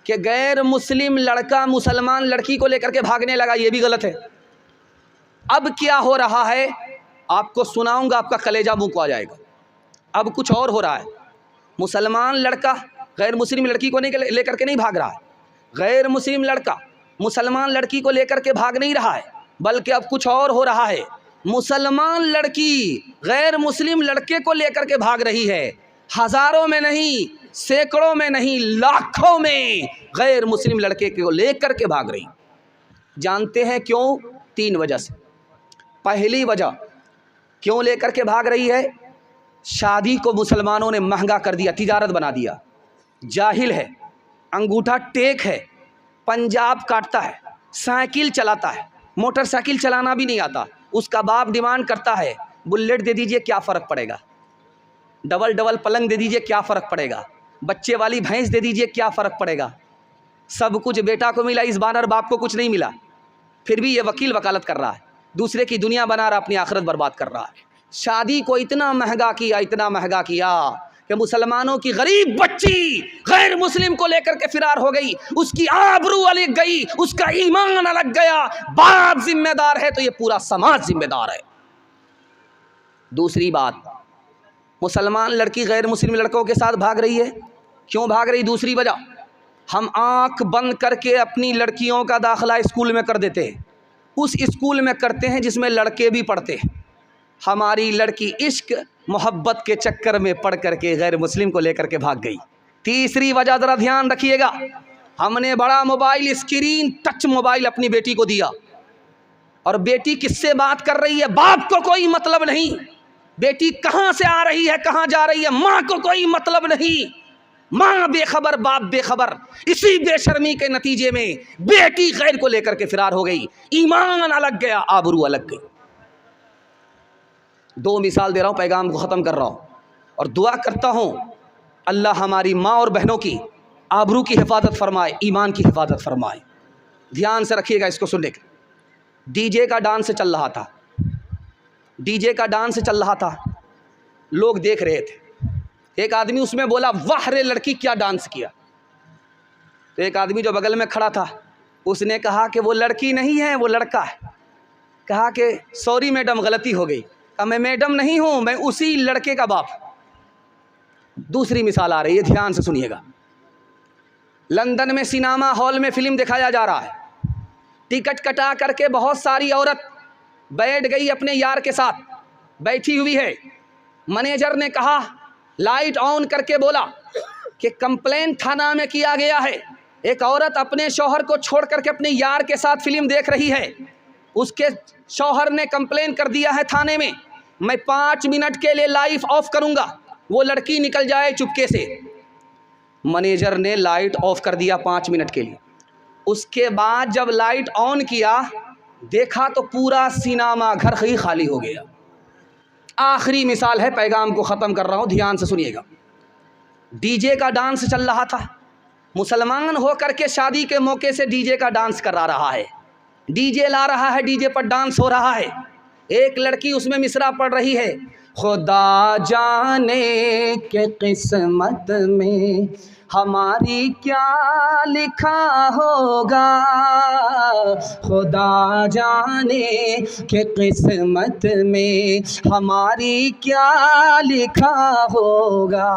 S1: کہ غیر مسلم لڑکا مسلمان لڑکی کو لے کر کے بھاگنے لگا، یہ بھی غلط ہے۔ اب کیا ہو رہا ہے آپ کو سناؤں گا، آپ کا کلیجہ منہ کو آ جائے گا۔ اب کچھ اور ہو رہا ہے، مسلمان لڑکا غیر مسلم لڑکی کو لے کر کے نہیں بھاگ رہا ہے، غیر مسلم لڑکا مسلمان لڑکی کو لے کر کے بھاگ نہیں رہا ہے، بلکہ اب کچھ اور ہو رہا ہے، مسلمان لڑکی غیر مسلم لڑکے کو لے کر کے بھاگ رہی ہے، ہزاروں میں نہیں، سینکڑوں میں نہیں، لاکھوں میں غیر مسلم لڑکے کو لے کر کے بھاگ رہی۔ جانتے ہیں کیوں؟ 3 وجہ سے۔ پہلی وجہ کیوں لے کر کے بھاگ رہی ہے؟ شادی کو مسلمانوں نے مہنگا کر دیا، تجارت بنا دیا، جاہل ہے، انگوٹھا ٹیک ہے، پنجاب کاٹتا ہے، سائیکل چلاتا ہے، موٹر سائیکل چلانا بھی نہیں آتا، اس کا باپ ڈیمانڈ کرتا ہے بلیٹ دے دیجئے، کیا فرق پڑے گا؟ ڈبل پلنگ دے دیجئے، کیا فرق پڑے گا؟ بچے والی بھینس دے دیجئے، کیا فرق پڑے گا؟ سب کچھ بیٹا کو ملا، اس بانر باپ کو کچھ نہیں ملا، پھر بھی یہ وکیل وکالت کر رہا ہے، دوسرے کی دنیا بنا رہا، اپنی آخرت برباد کر رہا ہے۔ شادی کو اتنا مہنگا کیا، اتنا مہنگا کیا کہ مسلمانوں کی غریب بچی غیر مسلم کو لے کر کے فرار ہو گئی، اس کی آبرو الگ گئی، اس کا ایمان الگ گیا، باپ ذمہ دار ہے تو یہ پورا سماج ذمہ دار ہے۔ دوسری بات، مسلمان لڑکی غیر مسلم لڑکوں کے ساتھ بھاگ رہی ہے، کیوں بھاگ رہی؟ دوسری وجہ، ہم آنکھ بند کر کے اپنی لڑکیوں کا داخلہ اسکول میں کر دیتے ہیں، اس اسکول میں کرتے ہیں جس میں لڑکے بھی پڑھتے ہیں۔ ہماری لڑکی عشق محبت کے چکر میں پڑھ کر کے غیر مسلم کو لے کر کے بھاگ گئی۔ تیسری وجہ ذرا دھیان رکھیے گا، ہم نے بڑا موبائل، اسکرین ٹچ موبائل اپنی بیٹی کو دیا، اور بیٹی کس سے بات کر رہی ہے باپ کو کوئی مطلب نہیں، بیٹی کہاں سے آ رہی ہے کہاں جا رہی ہے ماں کو کوئی مطلب نہیں، ماں بے خبر باپ بے خبر۔ اسی بے شرمی کے نتیجے میں بیٹی غیر کو لے کر کے فرار ہو گئی، ایمان الگ گیا، آبرو الگ گئی۔ دو مثال دے رہا ہوں، پیغام کو ختم کر رہا ہوں، اور دعا کرتا ہوں اللہ ہماری ماں اور بہنوں کی آبرو کی حفاظت فرمائے، ایمان کی حفاظت فرمائے۔ دھیان سے رکھیے گا اس کو سننے کے۔ ڈی جے کا ڈانس چل رہا تھا، ڈی جے کا ڈانس چل رہا تھا، لوگ دیکھ رہے تھے۔ ایک آدمی اس میں بولا واہ رے لڑکی کیا ڈانس کیا، تو ایک آدمی جو بغل میں کھڑا تھا اس نے کہا کہ وہ لڑکی نہیں ہے وہ لڑکا ہے۔ کہا کہ سوری میڈم غلطی ہو گئی۔ کہا میں میڈم نہیں ہوں، میں اسی لڑکے کا باپ۔ دوسری مثال آ رہی ہے، دھیان سے سنیے گا۔ لندن میں سینما ہال میں فلم دکھایا جا رہا ہے، ٹکٹ کٹا کر کے بہت ساری عورت بیٹھ گئی اپنے یار کے ساتھ، بیٹھی ہوئی ہے۔ مینیجر نے کہا، لائٹ آن کر کے بولا کہ کمپلین تھانہ میں کیا گیا ہے، ایک عورت اپنے شوہر کو چھوڑ کر کے اپنے یار کے ساتھ فلم دیکھ رہی ہے، اس کے شوہر نے کمپلین کر دیا ہے تھانے میں، میں 5 منٹ کے لیے لائٹ آف کروں گا، وہ لڑکی نکل جائے چپکے سے۔ مینیجر نے لائٹ آف کر دیا 5 منٹ کے لیے۔ اس کے بعد جب لائٹ آن کیا، دیکھا تو پورا سینما گھر ہی خالی ہو گیا۔ آخری مثال ہے، پیغام کو ختم کر رہا ہوں، دھیان سے سنیے گا۔ ڈی جے کا ڈانس چل رہا تھا، مسلمان ہو کر کے شادی کے موقع سے ڈی جے کا ڈانس کرا رہا ہے، ڈی جے لا رہا ہے، ڈی جے پر ڈانس ہو رہا ہے۔ ایک لڑکی اس میں مصرع پڑھ رہی ہے، خدا جانے کہ قسمت میں ہماری کیا لکھا ہوگا، خدا جانے کہ قسمت میں ہماری کیا لکھا ہوگا۔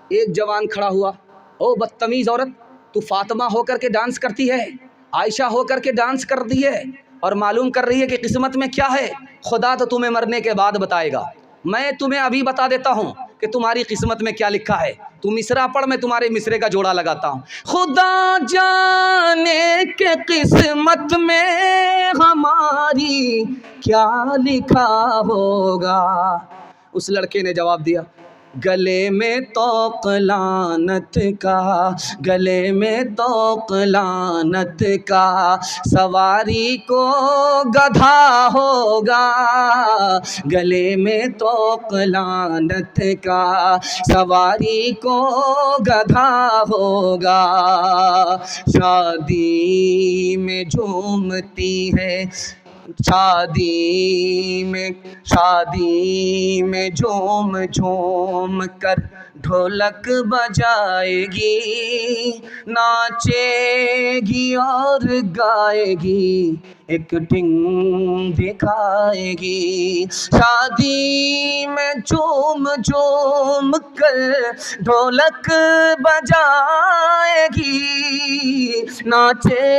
S1: ایک جوان کھڑا ہوا، او بدتمیز عورت، تو فاطمہ ہو کر کے ڈانس کرتی ہے، عائشہ ہو کر کے ڈانس کرتی ہے، اور معلوم کر رہی ہے کہ قسمت میں کیا ہے؟ خدا تو تمہیں مرنے کے بعد بتائے گا، میں تمہیں ابھی بتا دیتا ہوں کہ تمہاری قسمت میں کیا لکھا ہے۔ تو مصرع پڑھ، میں تمہارے مصرے کا جوڑا لگاتا ہوں۔ خدا جانے کہ قسمت میں ہماری کیا لکھا ہوگا۔ اس لڑکے نے جواب دیا، گلے میں طوق لعنت کا، گلے میں طوق لعنت کا، سواری کو گدھا ہوگا، گلے میں طوق لعنت کا، سواری کو گدھا ہوگا۔ شادی میں جھومتی ہے، شادی میں جھوم جھوم کر ڈھولک بجائے گی، ناچے گی اور گائے گی، ایک ٹنگ دکھائے گی۔ شادی میں جھوم جھوم کر ڈھولک بجائے گی، ناچے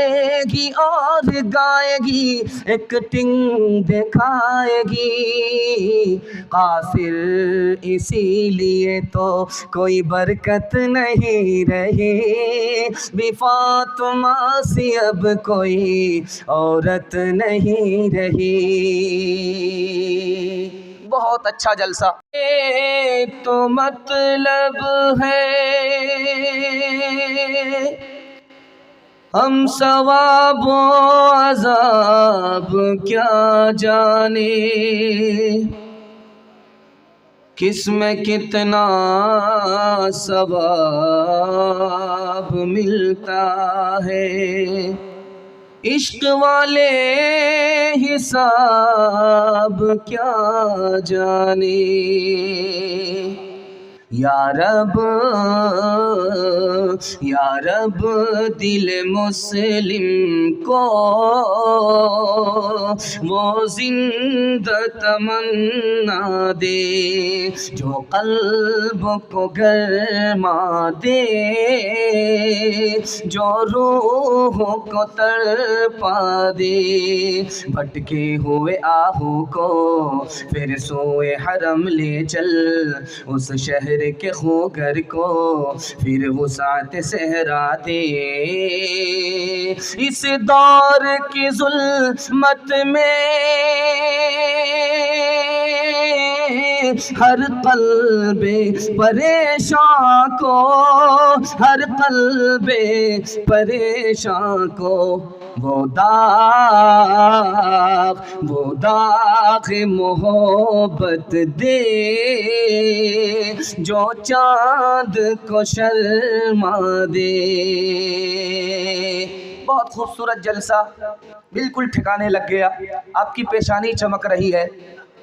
S1: گی اور گائے گی، ایک ٹنگ دکھائے گی۔ قاصر اسی لیے تو کوئی برکت نہیں رہی، بی فاطمہ سی اب کوئی عورت نہیں رہی۔ بہت اچھا جلسہ، تو مطلب ہے ہم ثواب و عذاب کیا جانے، کس میں کتنا ثواب ملتا ہے، عشق والے حساب کیا جانے۔ یا رب یا رب دل مسلم کو وہ زندہ تمنا دے، جو قلب کو گرما دے، جو روح کو تڑپا دے، بھٹکے ہوئے آہو کو پھر سوئے حرم لے چل، اس شہر کے خوگر کو پھر وسعت صحرا دے، اس دور کی ظلمت میں ہر قلب پریشان کو، ہر قلب پریشان کو وہ داغ محبت دے، جو چاند کو شرما دے۔ بہت خوبصورت جلسہ، بالکل ٹھکانے لگ گیا، آپ کی پیشانی چمک رہی ہے،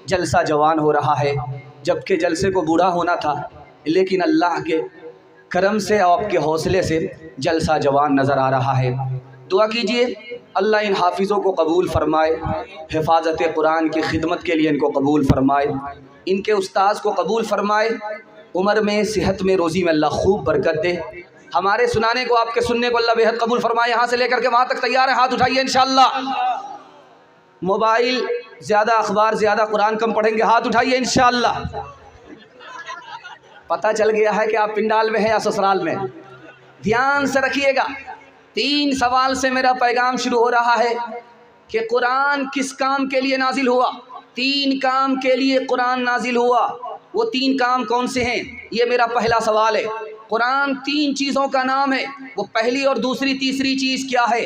S1: جلسہ جوان ہو رہا ہے، جبکہ جلسے کو بوڑھا ہونا تھا، لیکن اللہ کے کرم سے اور آپ کے حوصلے سے جلسہ جوان نظر آ رہا ہے۔ دعا کیجئے اللہ ان حافظوں کو قبول فرمائے، حفاظت قرآن کی خدمت کے لیے ان کو قبول فرمائے، ان کے استاذ کو قبول فرمائے، عمر میں، صحت میں، روزی میں اللہ خوب برکت دے، ہمارے سنانے کو، آپ کے سننے کو اللہ بہت قبول فرمائے۔ یہاں سے لے کر کے وہاں تک تیار ہے؟ ہاتھ اٹھائیے انشاءاللہ۔ موبائل زیادہ، اخبار زیادہ، قرآن کم پڑھیں گے؟ ہاتھ اٹھائیے انشاءاللہ۔ پتہ چل گیا ہے کہ آپ پنڈال میں ہیں یا سسرال میں؟ دھیان سے رکھیے گا، 3 سوال سے میرا پیغام شروع ہو رہا ہے کہ قرآن کس کام کے لیے نازل ہوا؟ 3 کام کے لیے قرآن نازل ہوا، وہ 3 کام کون سے ہیں؟ یہ میرا پہلا سوال ہے۔ قرآن 3 چیزوں کا نام ہے، وہ پہلی اور دوسری تیسری چیز کیا ہے؟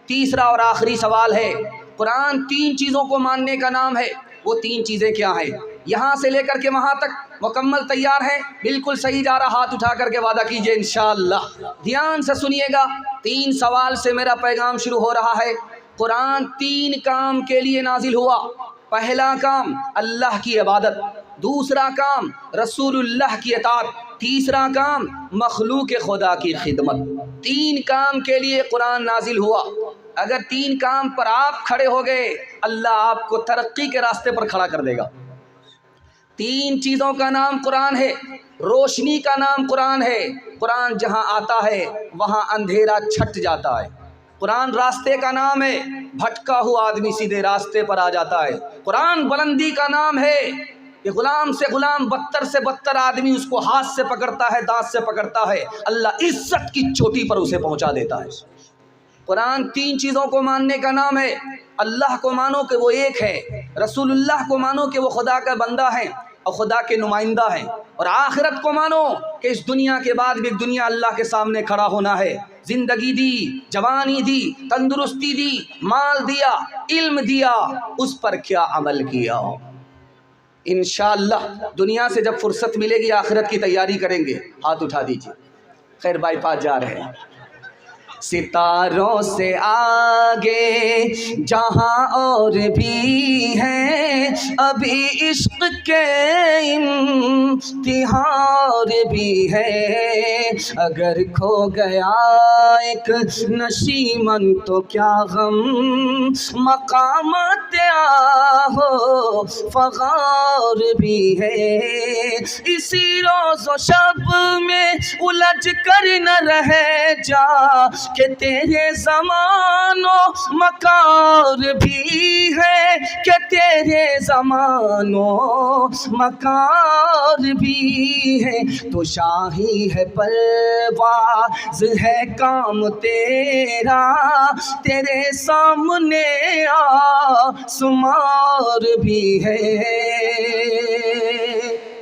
S1: تیسرا اور آخری سوال ہے، قرآن 3 چیزوں کو ماننے کا نام ہے، وہ 3 چیزیں کیا ہیں؟ یہاں سے لے کر کے وہاں تک مکمل تیار ہے؟ بالکل صحیح جا رہا، ہاتھ اٹھا کر کے وعدہ کیجئے انشاءاللہ۔ دھیان سے سنیے گا، 3 سوال سے میرا پیغام شروع ہو رہا ہے۔ قرآن 3 کام کے لیے نازل ہوا۔ پہلا کام اللہ کی عبادت، دوسرا کام رسول اللہ کی اطاعت، تیسرا کام مخلوق خدا کی خدمت۔ 3 کام کے لیے قرآن نازل ہوا۔ اگر 3 کام پر آپ کھڑے ہو گئے، اللہ آپ کو ترقی کے راستے پر کھڑا کر دے گا۔ 3 چیزوں کا نام قرآن ہے، روشنی کا نام قرآن ہے، قرآن جہاں آتا ہے وہاں اندھیرا چھٹ جاتا ہے۔ قرآن راستے کا نام ہے، بھٹکا ہوا آدمی سیدھے راستے پر آ جاتا ہے۔ قرآن بلندی کا نام ہے کہ غلام سے غلام، بدتر سے بدتر آدمی اس کو ہاتھ سے پکڑتا ہے، دانت سے پکڑتا ہے، اللہ عزت کی چوٹی پر اسے پہنچا دیتا ہے۔ قرآن 3 چیزوں کو ماننے کا نام ہے۔ اللہ کو مانو کہ وہ ایک ہے، رسول اللہ کو مانو کہ وہ خدا کا بندہ ہے اور خدا کے نمائندہ ہیں، اور آخرت کو مانو کہ اس دنیا کے بعد بھی ایک دنیا اللہ کے سامنے کھڑا ہونا ہے۔ زندگی دی، جوانی دی، تندرستی دی، مال دیا، علم دیا، اس پر کیا عمل کیا؟ انشاءاللہ دنیا سے جب فرصت ملے گی آخرت کی تیاری کریں گے۔ ہاتھ اٹھا دیجیے، خیر بائی پاس جا رہے ہیں۔ ستاروں سے آگے جہاں اور بھی ہیں، ابھی عشق کے امتحان بھی ہے، اگر کھو گیا ایک نشیمن تو کیا غم، مقامات آہو فغار بھی ہے، اسی روز و شب میں الجھ کر نہ رہ جا کہ تیرے زمان و مکار بھی ہے، کہ تیرے زمان و مکار بھی ہے، تو شاہی ہے پرواز ہے کام تیرا، تیرے سامنے آسمار بھی ہے۔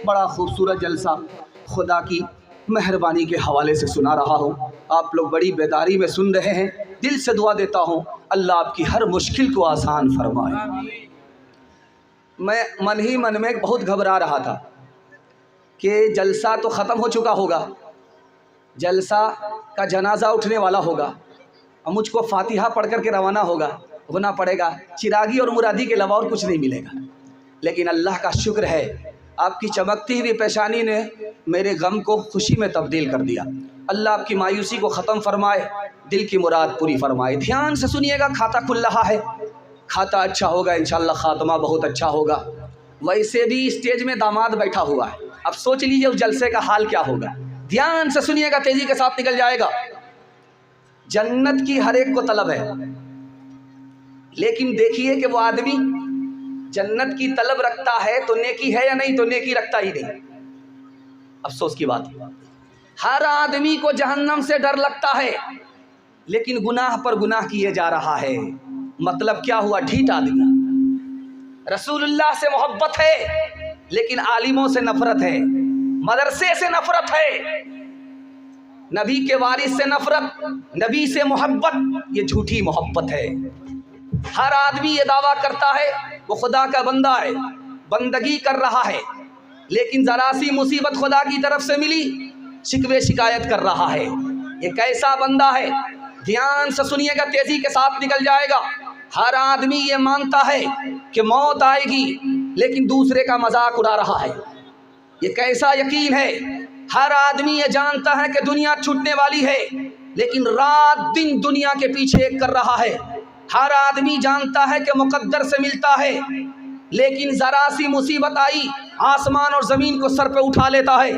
S1: بڑا خوبصورت جلسہ خدا کی مہربانی کے حوالے سے سنا رہا ہوں، آپ لوگ بڑی بیداری میں سن رہے ہیں، دل سے دعا دیتا ہوں اللہ آپ کی ہر مشکل کو آسان فرمائے۔ میں من ہی من میں بہت گھبرا رہا تھا کہ جلسہ تو ختم ہو چکا ہوگا، جلسہ کا جنازہ اٹھنے والا ہوگا اور مجھ کو فاتحہ پڑھ کر کے روانہ ہونا پڑے گا، چراغی اور مرادی کے علاوہ اور کچھ نہیں ملے گا، لیکن اللہ کا شکر ہے آپ کی چمکتی ہوئی پیشانی نے میرے غم کو خوشی میں تبدیل کر دیا۔ اللہ آپ کی مایوسی کو ختم فرمائے، دل کی مراد پوری فرمائے۔ دھیان سے سنیے گا، کھاتا کھل رہا ہے، کھاتا اچھا ہوگا انشاءاللہ، خاتمہ بہت اچھا ہوگا۔ ویسے بھی اسٹیج میں داماد بیٹھا ہوا ہے، اب سوچ لیجئے اس جلسے کا حال کیا ہوگا۔ دھیان سے سنیے گا، تیزی کے ساتھ نکل جائے گا۔ جنت کی ہر ایک کو طلب ہے، لیکن دیکھیے کہ وہ آدمی جنت کی طلب رکھتا ہے تو نیکی ہے یا نہیں؟ تو نیکی رکھتا ہی نہیں۔ افسوس کی بات ہے، ہر آدمی کو جہنم سے ڈر لگتا ہے، لیکن گناہ پر گناہ کیے جا رہا ہے۔ مطلب کیا ہوا؟ ڈھیٹ آدمی۔ رسول اللہ سے محبت ہے لیکن عالموں سے نفرت ہے، مدرسے سے نفرت ہے، نبی کے وارث سے نفرت، نبی سے محبت، یہ جھوٹی محبت ہے۔ ہر آدمی یہ دعویٰ کرتا ہے وہ خدا کا بندہ ہے، بندگی کر رہا ہے، لیکن ذرا سی مصیبت خدا کی طرف سے ملی شکوے شکایت کر رہا ہے۔ یہ کیسا بندہ ہے؟ دھیان سے سنیے گا، تیزی کے ساتھ نکل جائے گا۔ ہر آدمی یہ مانتا ہے کہ موت آئے گی، لیکن دوسرے کا مذاق اڑا رہا ہے۔ یہ کیسا یقین ہے؟ ہر آدمی یہ جانتا ہے کہ دنیا چھوٹنے والی ہے، لیکن رات دن دنیا کے پیچھے کر رہا ہے۔ ہر آدمی جانتا ہے کہ مقدر سے ملتا ہے، لیکن ذرا سی مصیبت آئی آسمان اور زمین کو سر پہ اٹھا لیتا ہے۔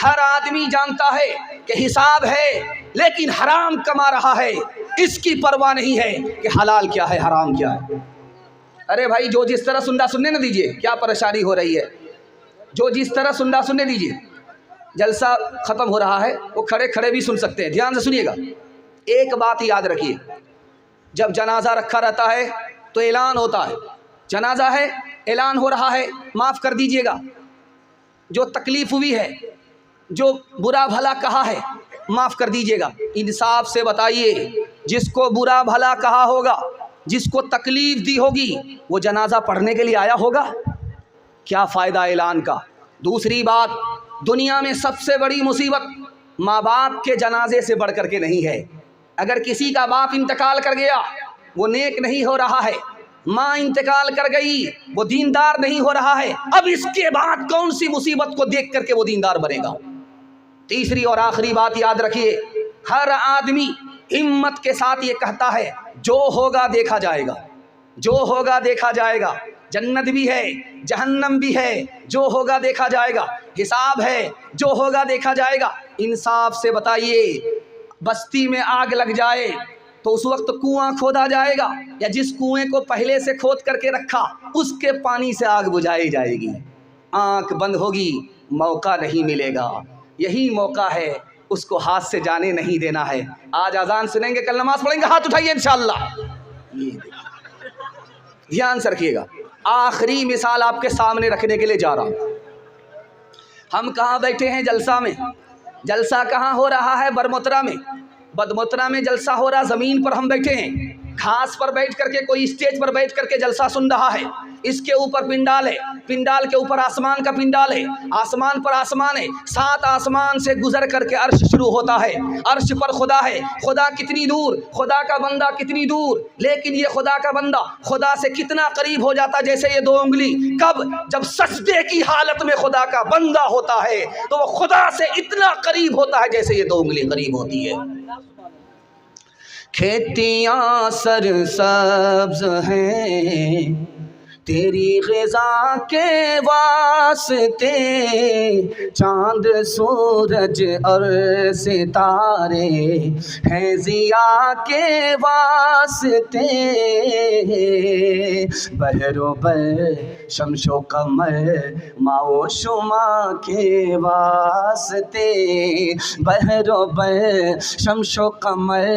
S1: ہر آدمی جانتا ہے کہ حساب ہے، لیکن حرام کما رہا ہے، اس کی پرواہ نہیں ہے کہ حلال کیا ہے حرام کیا ہے۔ ارے بھائی، جو جس طرح سننے نہ دیجیے، کیا پریشانی ہو رہی ہے؟ جو جس طرح سننے دیجیے، جلسہ ختم ہو رہا ہے، وہ کھڑے کھڑے بھی سن سکتے ہیں۔ دھیان سے سنیے گا، ایک بات یاد رکھیے، جب جنازہ رکھا رہتا ہے تو اعلان ہوتا ہے، جنازہ ہے، اعلان ہو رہا ہے، معاف کر دیجیے گا، جو تکلیف ہوئی ہے، جو برا بھلا کہا ہے، معاف کر دیجیے گا۔ انصاف سے بتائیے، جس کو برا بھلا کہا ہوگا، جس کو تکلیف دی ہوگی، وہ جنازہ پڑھنے کے لیے آیا ہوگا؟ کیا فائدہ اعلان کا؟ دوسری بات، دنیا میں سب سے بڑی مصیبت ماں باپ کے جنازے سے بڑھ کر کے نہیں ہے۔ اگر کسی کا باپ انتقال کر گیا، وہ نیک نہیں ہو رہا ہے، ماں انتقال کر گئی، وہ دیندار نہیں ہو رہا ہے، اب اس کے بعد کون سی مصیبت کو دیکھ کر کے وہ دیندار بنے گا؟ تیسری اور آخری بات یاد رکھیے، ہر آدمی ہمت کے ساتھ یہ کہتا ہے جو ہوگا دیکھا جائے گا، جو ہوگا دیکھا جائے گا، جنت بھی ہے، جہنم بھی ہے، جو ہوگا دیکھا جائے گا، حساب ہے، جو ہوگا دیکھا جائے گا۔ انصاف سے بتائیے، بستی میں آگ لگ جائے تو اس وقت کنواں کھودا جائے گا، یا جس کنویں کو پہلے سے کھود کر کے رکھا اس کے پانی سے آگ بجھائی جائے گی؟ آنکھ بند ہوگی، موقع نہیں ملے گا۔ یہی موقع ہے، اس کو ہاتھ سے جانے نہیں دینا ہے۔ آج اذان سنیں گے، کل نماز پڑھیں گے، ہاتھ اٹھائیے انشاءاللہ۔ دھیان سے رکھیے گا، آخری مثال آپ کے سامنے رکھنے کے لیے جا رہا ہوں۔ ہم کہاں بیٹھے ہیں؟ جلسہ میں۔ جلسہ کہاں ہو رہا ہے؟ برمترا میں۔ بدمترا میں جلسہ ہو رہا، زمین پر ہم بیٹھے ہیں، گھاس پر بیٹھ کر کے، کوئی اسٹیج پر بیٹھ کر کے جلسہ سن رہا ہے۔ اس کے اوپر پنڈال ہے، پنڈال کے اوپر آسمان کا پنڈال ہے، آسمان پر آسمان ہے، 7 آسمان سے گزر کر کے عرش شروع ہوتا ہے، عرش پر خدا ہے۔ خدا کتنی دور، خدا کا بندہ کتنی دور، لیکن یہ خدا کا بندہ خدا سے کتنا قریب ہو جاتا، جیسے یہ 2 انگلی۔ کب؟ جب سجدے کی حالت میں خدا کا بندہ ہوتا ہے تو وہ خدا سے اتنا قریب ہوتا ہے جیسے یہ 2 انگلی قریب ہوتی ہے۔ کھیتیاں سرسبز ہیں تیری غذا کے واسطے، چاند سورج اور ستارے ہیں ضیاء کے واسطے، بحر و بر شمس و قمر ماء و شمع کے واسطے، بحر و بر شمس و قمر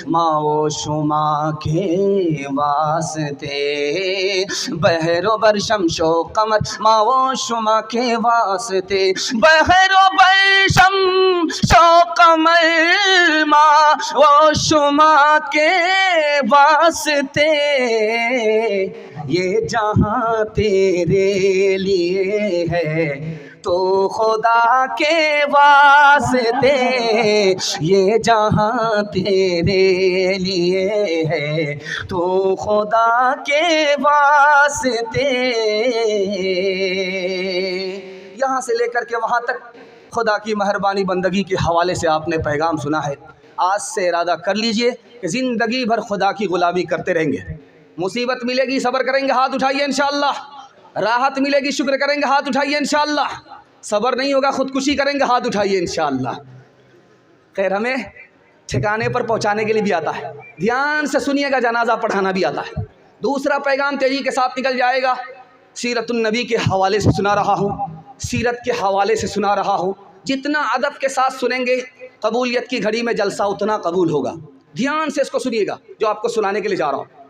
S1: ماء و شمع کے واسطے، بحر و بر شمس و قمر ماء و شمع کے واسطے، بحر و بر شمس و قمر ماء و شمع کے واسطے، یہ جہاں تیرے لیے ہے تو خدا کے واسطے، یہ جہاں تیرے لیے ہے تو خدا کے واسطے، یہاں سے لے کر کے وہاں تک خدا کی مہربانی بندگی کے حوالے سے آپ نے پیغام سنا ہے. آج سے ارادہ کر لیجئے کہ زندگی بھر خدا کی غلامی کرتے رہیں گے. مصیبت ملے گی صبر کریں گے ہاتھ اٹھائیے انشاءاللہ. راحت ملے گی شکر کریں گے ہاتھ اٹھائیے انشاءاللہ. صبر نہیں ہوگا خودکشی کریں گے ہاتھ اٹھائیے انشاءاللہ. خیر ہمیں ٹھکانے پر پہنچانے کے لیے بھی آتا ہے. دھیان سے سنیے گا, جنازہ پڑھانا بھی آتا ہے. دوسرا پیغام تیزی کے ساتھ نکل جائے گا. سیرت النبی کے حوالے سے سنا رہا ہوں, سیرت کے حوالے سے سنا رہا ہوں. جتنا ادب کے ساتھ سنیں گے قبولیت کی گھڑی میں جلسہ اتنا قبول ہوگا. دھیان سے اس کو سنیے گا جو آپ کو سنانے کے لیے جا رہا ہوں.